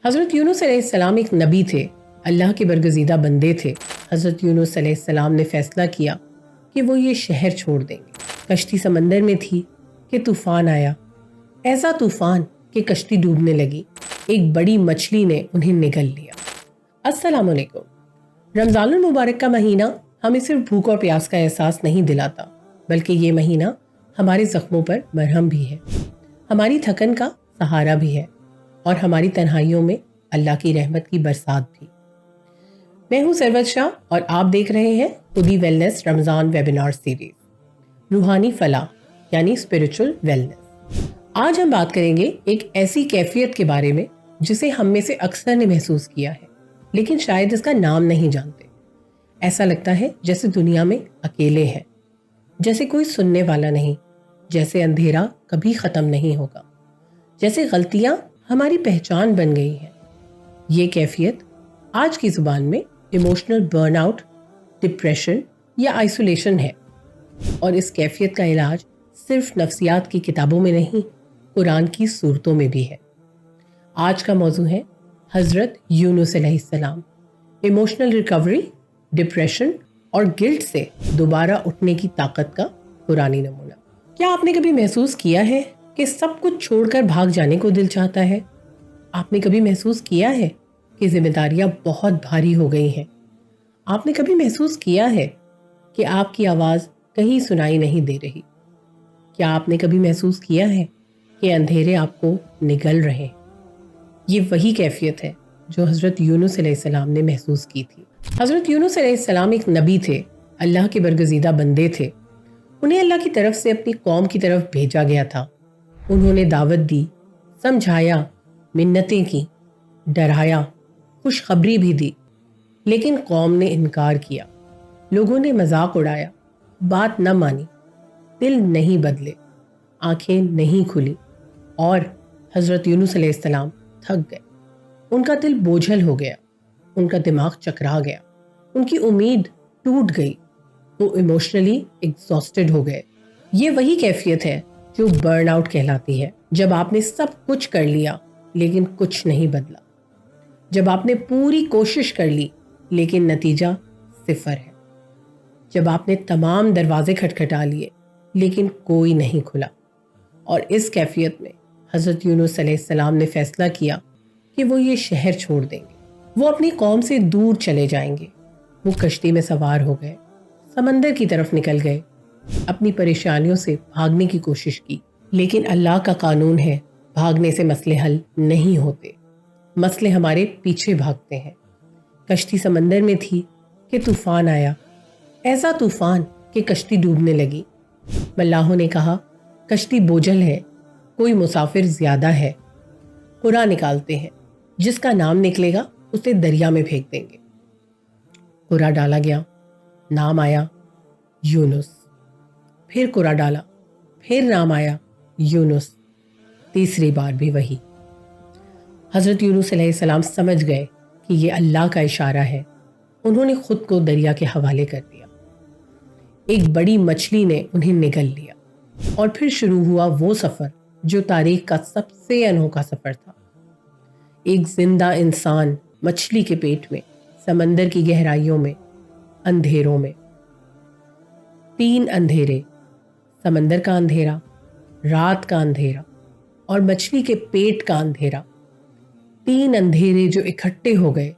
حضرت یونس علیہ السلام ایک نبی تھے، اللہ کے برگزیدہ بندے تھے۔ حضرت یونس علیہ السلام نے فیصلہ کیا کہ وہ یہ شہر چھوڑ دیں گے۔ کشتی سمندر میں تھی کہ طوفان آیا، ایسا طوفان کہ کشتی ڈوبنے لگی۔ ایک بڑی مچھلی نے انہیں نگل لیا۔ السلام علیکم۔ رمضان المبارک کا مہینہ ہمیں صرف بھوک اور پیاس کا احساس نہیں دلاتا، بلکہ یہ مہینہ ہمارے زخموں پر مرہم بھی ہے، ہماری تھکن کا سہارا بھی ہے، اور ہماری تنہائیوں میں اللہ کی رحمت کی برسات بھی۔ میں ہوں سرورت شاہ اور آپ دیکھ رہے ہیں خودی ویلنس رمضان ویبینار سیریز، روحانی فلاح یعنی اسپرچل ویلنس۔ آج ہم بات کریں گے ایک ایسی کیفیت کے بارے میں جسے ہم میں سے اکثر نے محسوس کیا ہے، لیکن شاید اس کا نام نہیں جانتے۔ ایسا لگتا ہے جیسے دنیا میں اکیلے ہیں، جیسے کوئی سننے والا نہیں، جیسے اندھیرا کبھی ختم نہیں ہوگا، جیسے غلطیاں ہماری پہچان بن گئی ہیں۔ یہ کیفیت آج کی زبان میں ایموشنل برن آؤٹ، ڈپریشن یا آئسولیشن ہے، اور اس کیفیت کا علاج صرف نفسیات کی کتابوں میں نہیں، قرآن کی صورتوں میں بھی ہے۔ آج کا موضوع ہے حضرت یونس علیہ السلام، ایموشنل ریکوری، ڈپریشن اور گلٹ سے دوبارہ اٹھنے کی طاقت کا قرآنی نمونہ۔ کیا آپ نے کبھی محسوس کیا ہے کہ سب کچھ چھوڑ کر بھاگ جانے کو دل چاہتا ہے؟ آپ نے کبھی محسوس کیا ہے کہ ذمہ داریاں بہت بھاری ہو گئی ہیں؟ آپ نے کبھی محسوس کیا ہے کہ آپ کی آواز کہیں سنائی نہیں دے رہی؟ کیا آپ نے کبھی محسوس کیا ہے کہ اندھیرے آپ کو نگل رہے ہیں؟ یہ وہی کیفیت ہے جو حضرت یونس علیہ السلام نے محسوس کی تھی۔ حضرت یونس علیہ السلام ایک نبی تھے، اللہ کے برگزیدہ بندے تھے۔ انہیں اللہ کی طرف سے اپنی قوم کی طرف بھیجا گیا تھا۔ انہوں نے دعوت دی، سمجھایا، منتیں کی، ڈرایا، خوشخبری بھی دی، لیکن قوم نے انکار کیا۔ لوگوں نے مذاق اڑایا، بات نہ مانی، دل نہیں بدلے، آنکھیں نہیں کھلی، اور حضرت یونس علیہ السلام تھک گئے۔ ان کا دل بوجھل ہو گیا، ان کا دماغ چکرا گیا، ان کی امید ٹوٹ گئی، وہ ایموشنلی ایگزاسٹڈ ہو گئے۔ یہ وہی کیفیت ہے جو برن آؤٹ کہلاتی ہے، جب آپ نے سب کچھ کر لیا لیکن کچھ نہیں بدلا، جب آپ نے پوری کوشش کر لی لیکن نتیجہ صفر ہے، جب آپ نے تمام دروازے کھٹکھٹا لیے لیکن کوئی نہیں کھلا۔ اور اس کیفیت میں حضرت یونس علیہ السلام نے فیصلہ کیا کہ وہ یہ شہر چھوڑ دیں گے، وہ اپنی قوم سے دور چلے جائیں گے۔ وہ کشتی میں سوار ہو گئے، سمندر کی طرف نکل گئے، اپنی پریشانیوں سے بھاگنے کی کوشش کی، لیکن اللہ کا قانون ہے، بھاگنے سے مسئلے حل نہیں ہوتے، مسئلے ہمارے پیچھے بھاگتے ہیں۔ کشتی سمندر میں تھی کہ طوفان آیا، ایسا طوفان کہ کشتی ڈوبنے لگی۔ ملاحوں نے کہا کشتی بوجھل ہے، کوئی مسافر زیادہ ہے۔ قرآن نکالتے ہیں، جس کا نام نکلے گا اسے دریا میں پھینک دیں گے۔ قرآن ڈالا گیا، نام آیا یونس، پھر قرآن ڈالا، پھر نام آیا یونس، تیسری بار بھی وہی۔ حضرت یونس علیہ السلام سمجھ گئے کہ یہ اللہ کا اشارہ ہے۔ انہوں نے خود کو دریا کے حوالے کر دیا۔ ایک بڑی مچھلی نے انہیں نگل لیا، اور پھر شروع ہوا وہ سفر جو تاریخ کا سب سے انوکھا سفر تھا۔ ایک زندہ انسان مچھلی کے پیٹ میں، سمندر کی گہرائیوں میں، اندھیروں میں۔ 3 اندھیرے، سمندر کا اندھیرا، رات کا اندھیرا، اور مچھلی کے پیٹ کا اندھیرا۔ 3 اندھیرے جو اکٹھے ہو گئے،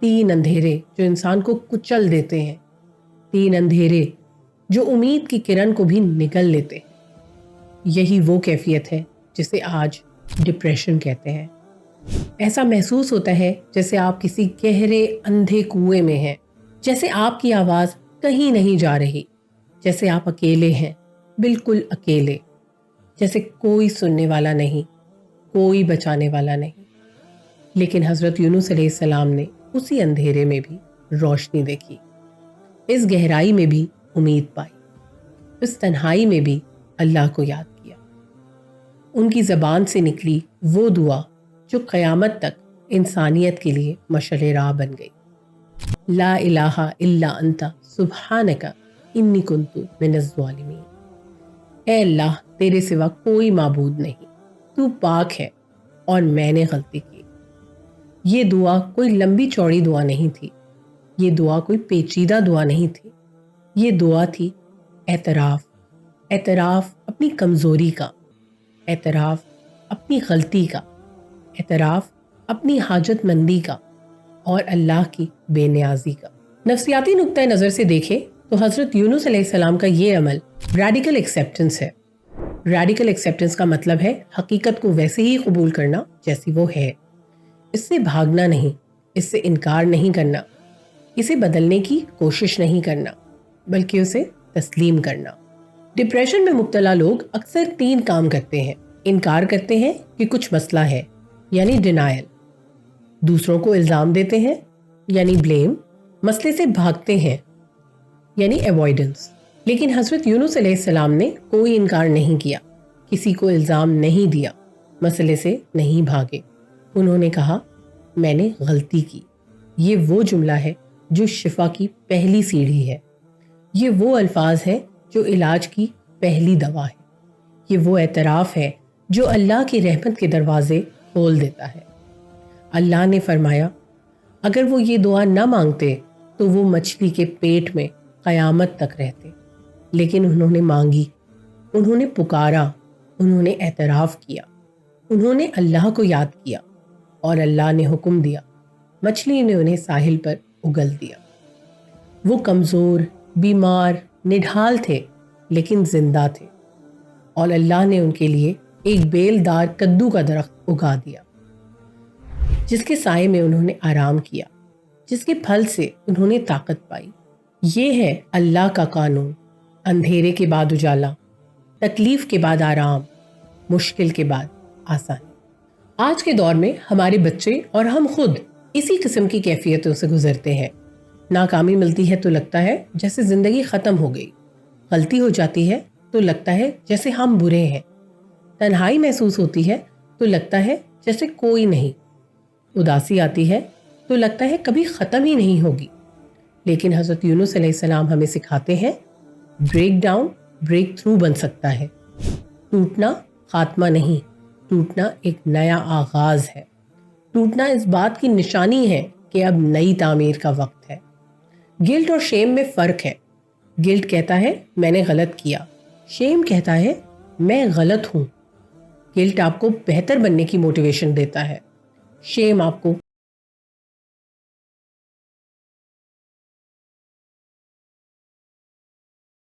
3 اندھیرے جو انسان کو کچل دیتے ہیں، 3 اندھیرے جو امید کی کرن کو بھی نگل لیتے ہیں۔ یہی وہ کیفیت ہے جسے آج ڈپریشن کہتے ہیں۔ ایسا محسوس ہوتا ہے جیسے آپ کسی گہرے اندھے کنویں میں ہیں، جیسے آپ کی آواز کہیں نہیں جا رہی، جیسے آپ اکیلے ہیں، بالکل اکیلے، جیسے کوئی سننے والا نہیں، کوئی بچانے والا نہیں۔ لیکن حضرت یونس علیہ السلام نے اسی اندھیرے میں بھی روشنی دیکھی، اس گہرائی میں بھی امید پائی، اس تنہائی میں بھی اللہ کو یاد کیا۔ ان کی زبان سے نکلی وہ دعا جو قیامت تک انسانیت کے لیے مشعل راہ بن گئی۔ لا الہ الا انت سبحانک انی کنت من الظالمین۔ اے اللہ، تیرے سوا کوئی معبود نہیں، تو پاک ہے اور میں نے غلطی کی۔ یہ دعا کوئی لمبی چوڑی دعا نہیں تھی، یہ دعا کوئی پیچیدہ دعا نہیں تھی، یہ دعا تھی اعتراف، اعتراف اپنی کمزوری کا، اعتراف اپنی غلطی کا، اعتراف اپنی حاجت مندی کا اور اللہ کی بے نیازی کا۔ نفسیاتی نقطۂ نظر سے دیکھیں تو حضرت یونس علیہ السلام کا یہ عمل ریڈیکل ایکسیپٹنس ہے۔ ریڈیکل ایکسیپٹنس کا مطلب ہے حقیقت کو ویسے ہی قبول کرنا جیسی وہ ہے، اس سے بھاگنا نہیں، اس سے انکار نہیں کرنا، اسے بدلنے کی کوشش نہیں کرنا، بلکہ اسے تسلیم کرنا۔ ڈپریشن میں مبتلا لوگ اکثر 3 کام کرتے ہیں۔ انکار کرتے ہیں کہ کچھ مسئلہ ہے، یعنی ڈینائل، دوسروں کو الزام دیتے ہیں یعنی بلیم، مسئلے سے بھاگتے ہیں یعنی ایوائیڈنس۔ لیکن حضرت یونس علیہ السلام نے کوئی انکار نہیں کیا، کسی کو الزام نہیں دیا، مسئلے سے نہیں بھاگے۔ انہوں نے کہا میں نے غلطی کی۔ یہ وہ جملہ ہے جو شفا کی پہلی سیڑھی ہے، یہ وہ الفاظ ہے جو علاج کی پہلی دوا ہے، یہ وہ اعتراف ہے جو اللہ کی رحمت کے دروازے کھول دیتا ہے۔ اللہ نے فرمایا اگر وہ یہ دعا نہ مانگتے تو وہ مچھلی کے پیٹ میں قیامت تک رہتے، لیکن انہوں نے مانگی، انہوں نے پکارا، انہوں نے اعتراف کیا، انہوں نے اللہ کو یاد کیا اور اللہ نے حکم دیا، مچھلی نے انہیں ساحل پر اگل دیا۔ وہ کمزور، بیمار، نڈھال تھے لیکن زندہ تھے، اور اللہ نے ان کے لیے ایک بیل دار کدو کا درخت اگا دیا جس کے سائے میں انہوں نے آرام کیا، جس کے پھل سے انہوں نے طاقت پائی۔ یہ ہے اللہ کا قانون، اندھیرے کے بعد اجالا، تکلیف کے بعد آرام، مشکل کے بعد آسانی۔ آج کے دور میں ہمارے بچے اور ہم خود اسی قسم کی کیفیتوں سے گزرتے ہیں۔ ناکامی ملتی ہے تو لگتا ہے جیسے زندگی ختم ہو گئی، غلطی ہو جاتی ہے تو لگتا ہے جیسے ہم برے ہیں، تنہائی محسوس ہوتی ہے تو لگتا ہے جیسے کوئی نہیں، اداسی آتی ہے تو لگتا ہے کبھی ختم ہی نہیں ہوگی۔ لیکن حضرت یونس علیہ السلام ہمیں سکھاتے ہیں بریک ڈاؤن بریک تھرو بن سکتا ہے۔ ٹوٹنا خاتمہ نہیں، ٹوٹنا ایک نیا آغاز ہے۔ ٹوٹنا اس بات کی نشانی ہے کہ اب نئی تعمیر کا وقت ہے۔ گلٹ اور شیم میں فرق ہے۔ گلٹ کہتا ہے میں نے غلط کیا، شیم کہتا ہے میں غلط ہوں۔ گلٹ آپ کو بہتر بننے کی موٹیویشن دیتا ہے، شیم آپ کو